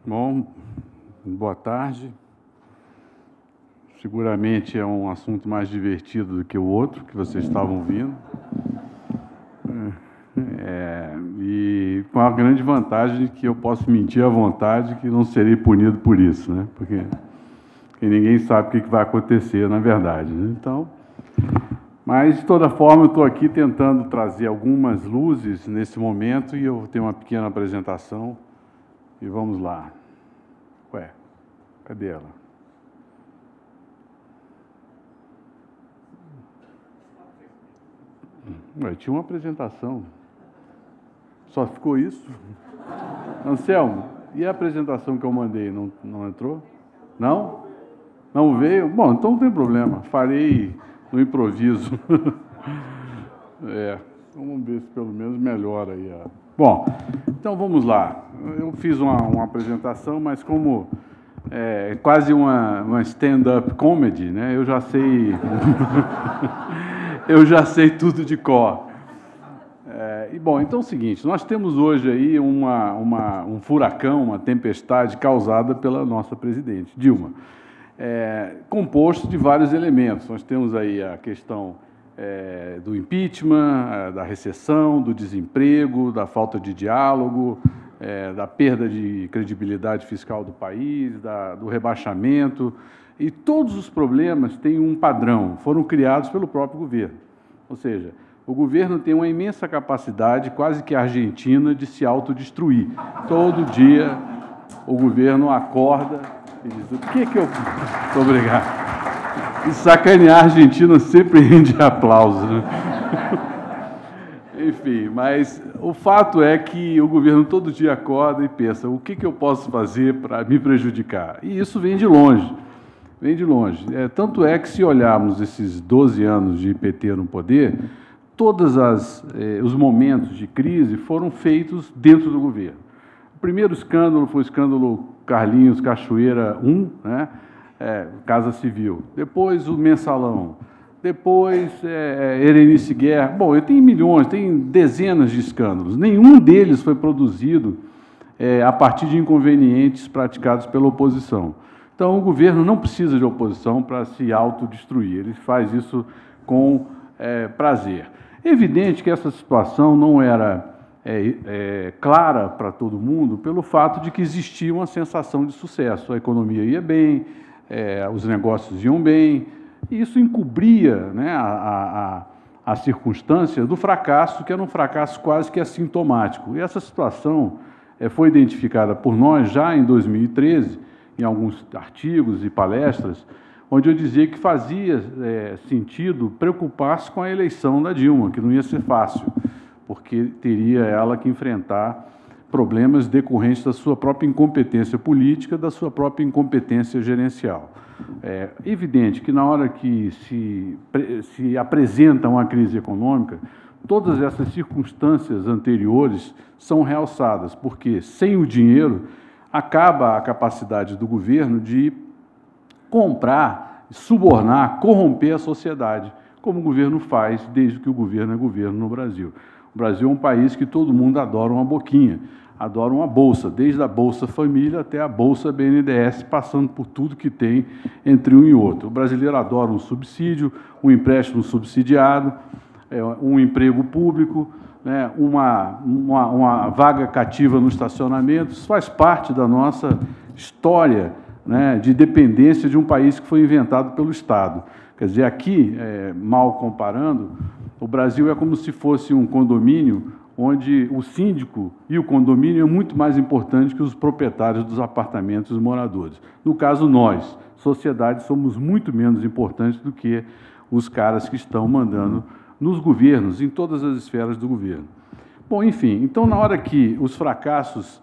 Bom, boa tarde. Seguramente é um assunto mais divertido do que o outro que vocês estavam vindo. E com a grande vantagem de que eu posso mentir à vontade, que não serei punido por isso, né? Porque ninguém sabe o que vai acontecer, na verdade, né? Então, mas, de toda forma, eu estou aqui tentando trazer algumas luzes nesse momento e eu tenho uma pequena apresentação e vamos lá. Ué, cadê ela? Ué, tinha uma apresentação. Só ficou isso? Anselmo, e a apresentação que eu mandei, não entrou? Não? Não veio? Bom, então não tem problema. Farei no improviso. Vamos ver se pelo menos melhora aí. Bom, então vamos lá. Eu fiz uma apresentação, mas como é quase uma stand-up comedy, né? Eu já sei... eu já sei tudo de cor. Bom, então é o seguinte, nós temos hoje aí um furacão, uma tempestade causada pela nossa presidente, Dilma, composto de vários elementos. Nós temos aí a questão do impeachment, da recessão, do desemprego, da falta de diálogo, da perda de credibilidade fiscal do país, do rebaixamento, e todos os problemas têm um padrão, foram criados pelo próprio governo. Ou seja, o governo tem uma imensa capacidade, quase que argentina, de se autodestruir. Todo dia o governo acorda e diz: o que eu... Muito obrigado. E sacanear a Argentina sempre rende aplausos, né? Enfim, mas o fato é que o governo todo dia acorda e pensa: o que eu posso fazer para me prejudicar? E isso vem de longe. Vem de longe. Tanto é que, se olharmos esses 12 anos de PT no poder, todos os momentos de crise foram feitos dentro do governo. O primeiro escândalo foi o escândalo Carlinhos Cachoeira I, né? Casa Civil. Depois o Mensalão. Depois Erenice Guerra. Bom, eu tenho milhões, tem dezenas de escândalos. Nenhum deles foi produzido a partir de inconvenientes praticados pela oposição. Então, o governo não precisa de oposição para se autodestruir, ele faz isso com prazer. É evidente que essa situação não era clara para todo mundo pelo fato de que existia uma sensação de sucesso. A economia ia bem, os negócios iam bem, e isso encobria, né, a circunstância do fracasso, que era um fracasso quase que assintomático. E essa situação foi identificada por nós já em 2013, em alguns artigos e palestras, onde eu dizia que fazia sentido preocupar-se com a eleição da Dilma, que não ia ser fácil, porque teria ela que enfrentar problemas decorrentes da sua própria incompetência política, da sua própria incompetência gerencial. É evidente que, na hora que se apresenta uma crise econômica, todas essas circunstâncias anteriores são realçadas, porque, sem o dinheiro, acaba a capacidade do governo de comprar, subornar, corromper a sociedade, como o governo faz desde que o governo é governo no Brasil. O Brasil é um país que todo mundo adora uma boquinha, adora uma bolsa, desde a Bolsa Família até a Bolsa BNDES, passando por tudo que tem entre um e outro. O brasileiro adora um subsídio, um empréstimo subsidiado, um emprego público, né, uma vaga cativa no estacionamento. Isso faz parte da nossa história, né, de dependência de um país que foi inventado pelo Estado. Quer dizer, aqui, mal comparando, o Brasil é como se fosse um condomínio onde o síndico e o condomínio é muito mais importante que os proprietários dos apartamentos e os moradores. No caso, nós, sociedade, somos muito menos importantes do que os caras que estão mandando nos governos, em todas as esferas do governo. Bom, enfim, então, na hora que os fracassos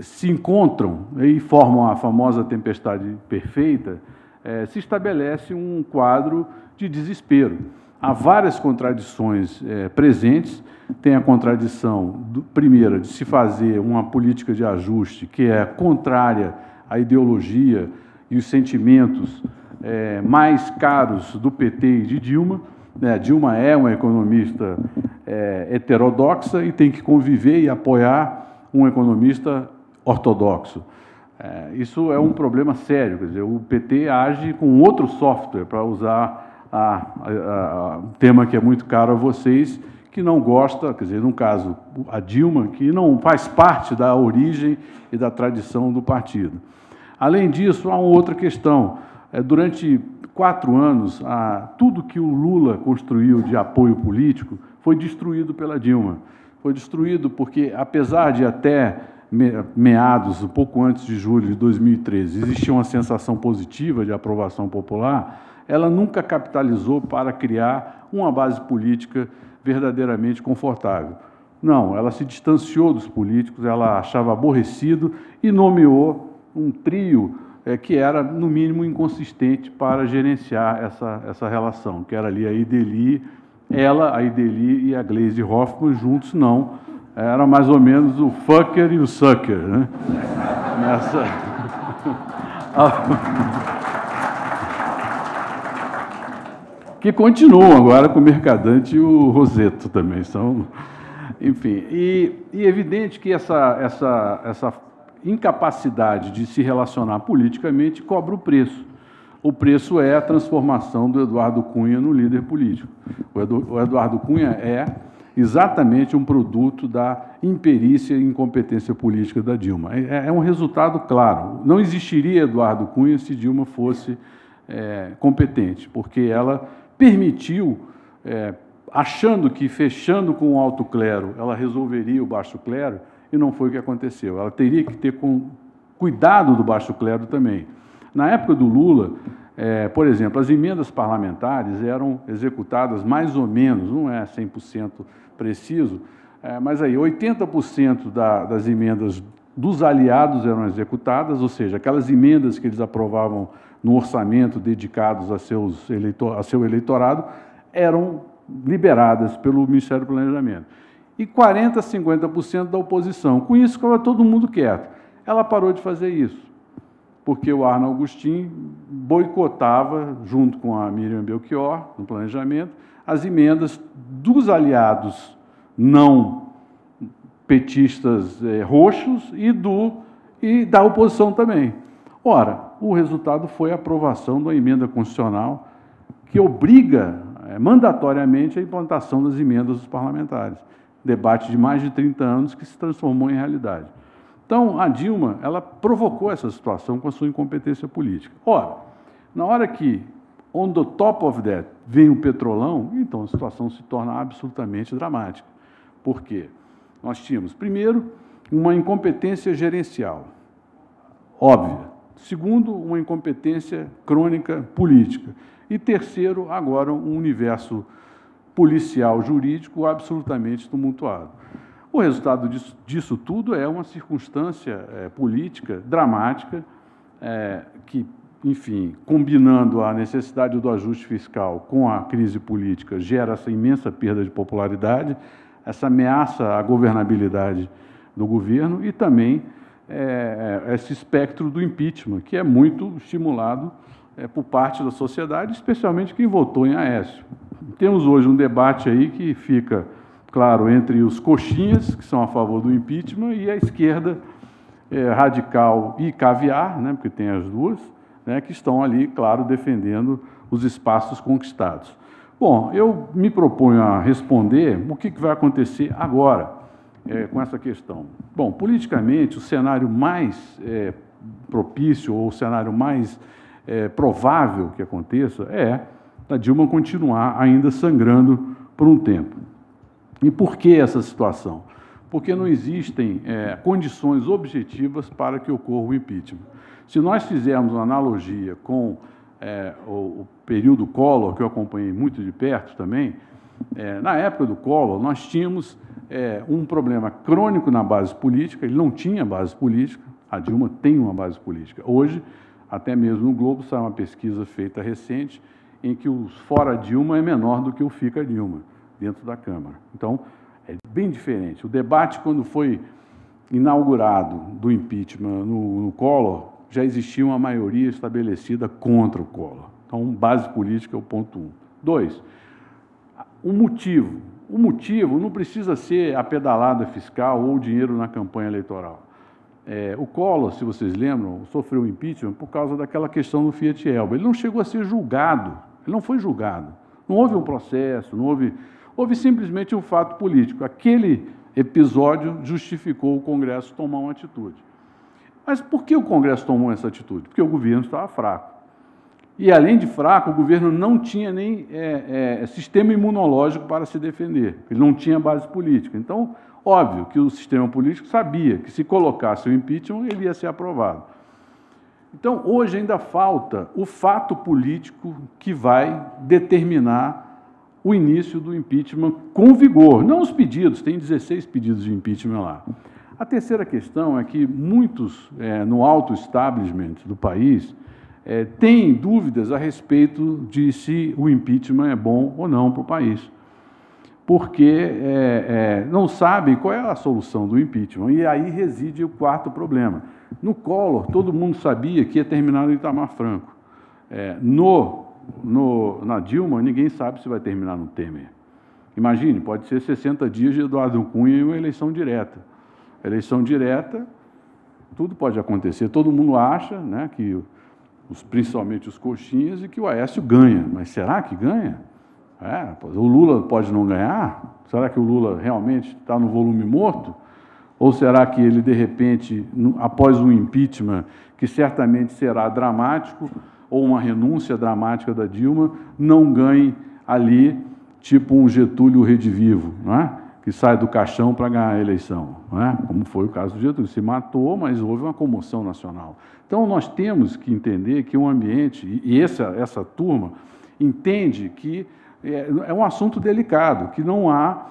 se encontram e formam a famosa tempestade perfeita, se estabelece um quadro de desespero. Há várias contradições presentes. Tem a contradição, primeira, de se fazer uma política de ajuste que é contrária à ideologia e os sentimentos mais caros do PT e de Dilma. Dilma é uma economista heterodoxa e tem que conviver e apoiar um economista ortodoxo. Isso é um problema sério, quer dizer, o PT age com outro software, para usar um tema que é muito caro a vocês, que não gosta, quer dizer, no caso, a Dilma, que não faz parte da origem e da tradição do partido. Além disso, há uma outra questão. Durante 4 anos, tudo que o Lula construiu de apoio político foi destruído pela Dilma. Foi destruído porque, apesar de até meados, um pouco antes de julho de 2013, existia uma sensação positiva de aprovação popular, ela nunca capitalizou para criar uma base política verdadeiramente confortável. Não, ela se distanciou dos políticos, ela achava aborrecido e nomeou um trio que era, no mínimo, inconsistente para gerenciar essa relação, que era ali a Ideli, a Ideli e a Gleisi Hoffmann, juntos não, era mais ou menos o fucker e o sucker, né? Que continuam agora com o Mercadante e o Rosetto também, enfim, e evidente que essa incapacidade de se relacionar politicamente cobra o preço. O preço é a transformação do Eduardo Cunha no líder político. O Eduardo Cunha é exatamente um produto da imperícia e incompetência política da Dilma. É um resultado claro. Não existiria Eduardo Cunha se Dilma fosse competente, porque ela permitiu, achando que fechando com o alto clero ela resolveria o baixo clero, e não foi o que aconteceu. Ela teria que ter cuidado do baixo clero também. Na época do Lula, por exemplo, as emendas parlamentares eram executadas mais ou menos, não é 100% preciso, mas aí 80% das emendas dos aliados eram executadas, ou seja, aquelas emendas que eles aprovavam no orçamento dedicados a seu eleitorado eram liberadas pelo Ministério do Planejamento. E 40% a 50% da oposição. Com isso, ficava todo mundo quieto. Ela parou de fazer isso, porque o Arno Augustin boicotava, junto com a Miriam Belchior, no planejamento, as emendas dos aliados não petistas roxos e da oposição também. Ora, o resultado foi a aprovação de uma emenda constitucional que obriga mandatoriamente a implantação das emendas dos parlamentares. Debate de mais de 30 anos que se transformou em realidade. Então, a Dilma, ela provocou essa situação com a sua incompetência política. Ora, na hora que, on the top of that, vem o petrolão, então a situação se torna absolutamente dramática. Por quê? Nós tínhamos, primeiro, uma incompetência gerencial, óbvia. Segundo, uma incompetência crônica política. E terceiro, agora, um universo policial jurídico absolutamente tumultuado. O resultado disso tudo é uma circunstância política dramática que, enfim, combinando a necessidade do ajuste fiscal com a crise política, gera essa imensa perda de popularidade, essa ameaça à governabilidade do governo e também esse espectro do impeachment, que é muito estimulado por parte da sociedade, especialmente quem votou em Aécio. Temos hoje um debate aí que fica, claro, entre os coxinhas, que são a favor do impeachment, e a esquerda radical e caviar, né, porque tem as duas, né, que estão ali, claro, defendendo os espaços conquistados. Bom, eu me proponho a responder o que vai acontecer agora com essa questão. Bom, politicamente, o cenário mais propício, ou o cenário mais provável que aconteça a Dilma continuar ainda sangrando por um tempo. E por que essa situação? Porque não existem condições objetivas para que ocorra o impeachment. Se nós fizermos uma analogia com o período Collor, que eu acompanhei muito de perto também, na época do Collor, nós tínhamos um problema crônico na base política, ele não tinha base política, a Dilma tem uma base política. Hoje, até mesmo no Globo, saiu uma pesquisa feita recente, em que o fora Dilma é menor do que o fica Dilma, dentro da Câmara. Então, é bem diferente. O debate, quando foi inaugurado do impeachment no Collor, já existia uma maioria estabelecida contra o Collor. Então, base política é o ponto 1. 2, o motivo. O motivo não precisa ser a pedalada fiscal ou o dinheiro na campanha eleitoral. O Collor, se vocês lembram, sofreu impeachment por causa daquela questão do Fiat Elba. Ele não chegou a ser julgado, ele não foi julgado. Não houve um processo, houve simplesmente um fato político. Aquele episódio justificou o Congresso tomar uma atitude. Mas por que o Congresso tomou essa atitude? Porque o governo estava fraco. E, além de fraco, o governo não tinha nem sistema imunológico para se defender. Ele não tinha base política. Então, óbvio que o sistema político sabia que, se colocasse o impeachment, ele ia ser aprovado. Então, hoje ainda falta o fato político que vai determinar o início do impeachment com vigor. Não os pedidos, tem 16 pedidos de impeachment lá. A terceira questão é que muitos, no alto establishment do país, têm dúvidas a respeito de se o impeachment é bom ou não para o país, porque não sabem qual é a solução do impeachment, e aí reside o quarto problema. No Collor, todo mundo sabia que ia terminar no Itamar Franco. Na Dilma, ninguém sabe se vai terminar no Temer. Imagine, pode ser 60 dias de Eduardo Cunha e uma eleição direta. Eleição direta, tudo pode acontecer. Todo mundo acha, né, que, principalmente os coxinhas, e que o Aécio ganha. Mas será que ganha? O Lula pode não ganhar? Será que o Lula realmente está no volume morto? Ou será que ele, de repente, após um impeachment, que certamente será dramático, ou uma renúncia dramática da Dilma, não ganhe ali, tipo um Getúlio redivivo, não é? Que sai do caixão para ganhar a eleição, não é? Como foi o caso do Getúlio, se matou, mas houve uma comoção nacional. Então, nós temos que entender que o ambiente, e essa turma entende que é um assunto delicado, que não há,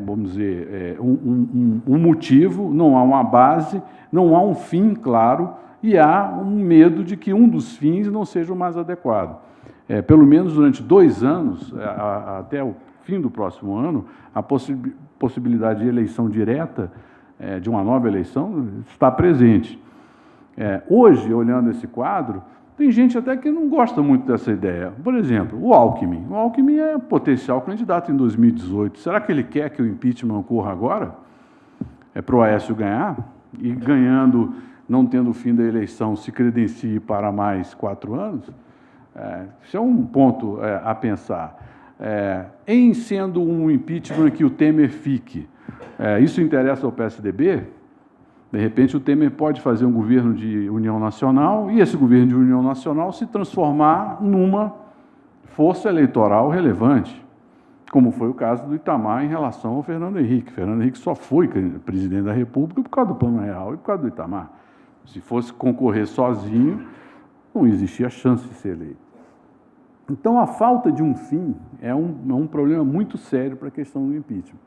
vamos dizer, um motivo, não há uma base, não há um fim claro, e há um medo de que um dos fins não seja o mais adequado. Pelo menos durante 2 anos, até o fim do próximo ano, a possibilidade de eleição direta, de uma nova eleição, está presente. Hoje, olhando esse quadro, tem gente até que não gosta muito dessa ideia. Por exemplo, o Alckmin. O Alckmin é potencial candidato em 2018. Será que ele quer que o impeachment ocorra agora? Para o Aécio ganhar? E ganhando, não tendo o fim da eleição, se credencie para mais 4 anos? Isso é um ponto a pensar. Em sendo um impeachment que o Temer fique, isso interessa ao PSDB? De repente, o Temer pode fazer um governo de união nacional e esse governo de união nacional se transformar numa força eleitoral relevante, como foi o caso do Itamar em relação ao Fernando Henrique. Fernando Henrique só foi presidente da República por causa do Plano Real e por causa do Itamar. Se fosse concorrer sozinho, não existia chance de ser eleito. Então, a falta de um fim é um problema muito sério para a questão do impeachment.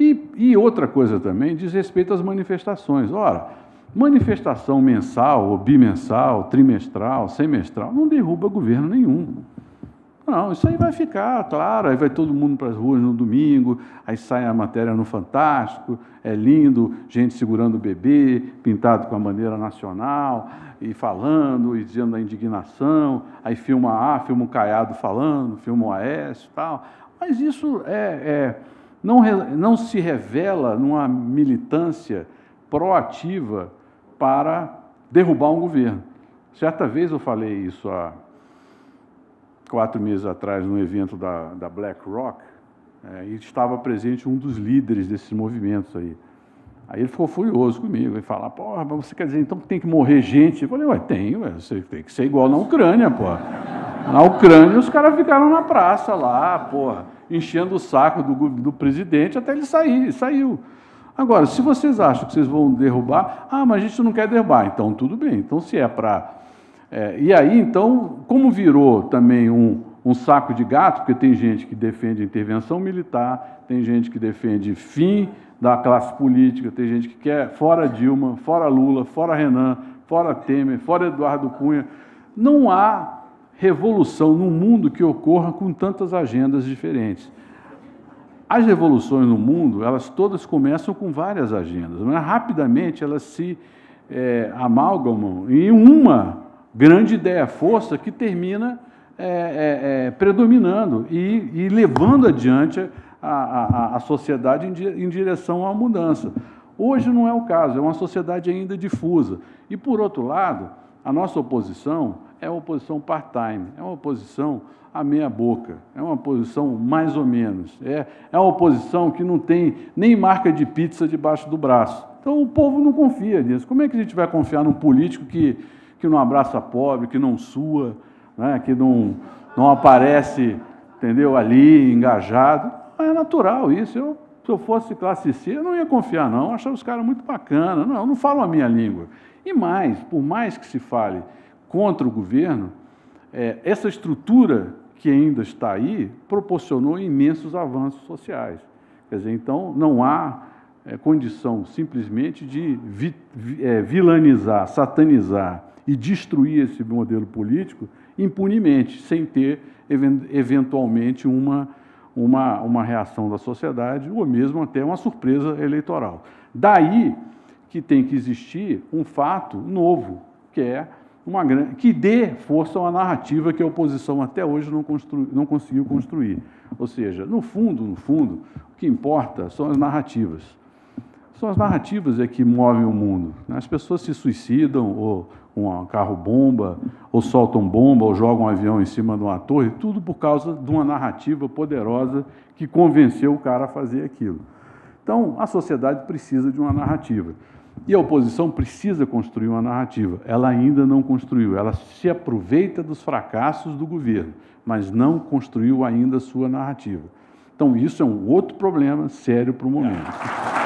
E outra coisa também diz respeito às manifestações. Ora, manifestação mensal, ou bimensal, trimestral, semestral, não derruba governo nenhum. Não, isso aí vai ficar, claro, aí vai todo mundo para as ruas no domingo, aí sai a matéria no Fantástico, é lindo, gente segurando o bebê, pintado com a bandeira nacional, e falando, e dizendo a indignação, aí filma o Caiado falando, filma o Aécio e tal. Mas isso não se revela numa militância proativa para derrubar um governo. Certa vez eu falei isso há 4 meses atrás, num evento da BlackRock, e estava presente um dos líderes desses movimentos aí. Aí ele ficou furioso comigo, e falou, porra, mas você quer dizer então que tem que morrer gente? Eu falei, você tem que ser igual na Ucrânia, porra. Na Ucrânia os caras ficaram na praça lá, porra, enchendo o saco do presidente até ele sair, e saiu. Agora, se vocês acham que vocês vão derrubar, mas a gente não quer derrubar, então tudo bem, então se é para... e aí, então, como virou também um saco de gato, porque tem gente que defende a intervenção militar, tem gente que defende fim da classe política, tem gente que quer fora Dilma, fora Lula, fora Renan, fora Temer, fora Eduardo Cunha. Não há revolução no mundo que ocorra com tantas agendas diferentes. As revoluções no mundo, elas todas começam com várias agendas, mas rapidamente elas se amalgamam em uma grande ideia-força que termina predominando e levando adiante a sociedade em direção à mudança. Hoje não é o caso, é uma sociedade ainda difusa. E, por outro lado, a nossa oposição é uma oposição part-time, é uma oposição à meia-boca, é uma oposição mais ou menos, é uma oposição que não tem nem marca de pizza debaixo do braço. Então, o povo não confia nisso. Como é que a gente vai confiar num político que não abraça pobre, que não sua, né, que não aparece, entendeu, ali, engajado? É natural isso. Se eu fosse classe C, eu não ia confiar, não. Eu achava os caras muito bacanas. Não falam a minha língua. E mais, por mais que se fale contra o governo, essa estrutura que ainda está aí proporcionou imensos avanços sociais. Quer dizer, então, não há condição simplesmente de vilanizar, satanizar e destruir esse modelo político impunemente, sem ter, eventualmente, uma reação da sociedade ou mesmo até uma surpresa eleitoral. Daí que tem que existir um fato novo, que é que dê força a uma narrativa que a oposição até hoje não conseguiu construir. Ou seja, no fundo, o que importa são as narrativas. São as narrativas que movem o mundo. As pessoas se suicidam, ou um carro-bomba, ou soltam bomba, ou jogam um avião em cima de uma torre, tudo por causa de uma narrativa poderosa que convenceu o cara a fazer aquilo. Então, a sociedade precisa de uma narrativa. E a oposição precisa construir uma narrativa. Ela ainda não construiu. Ela se aproveita dos fracassos do governo, mas não construiu ainda a sua narrativa. Então, isso é um outro problema sério para o momento.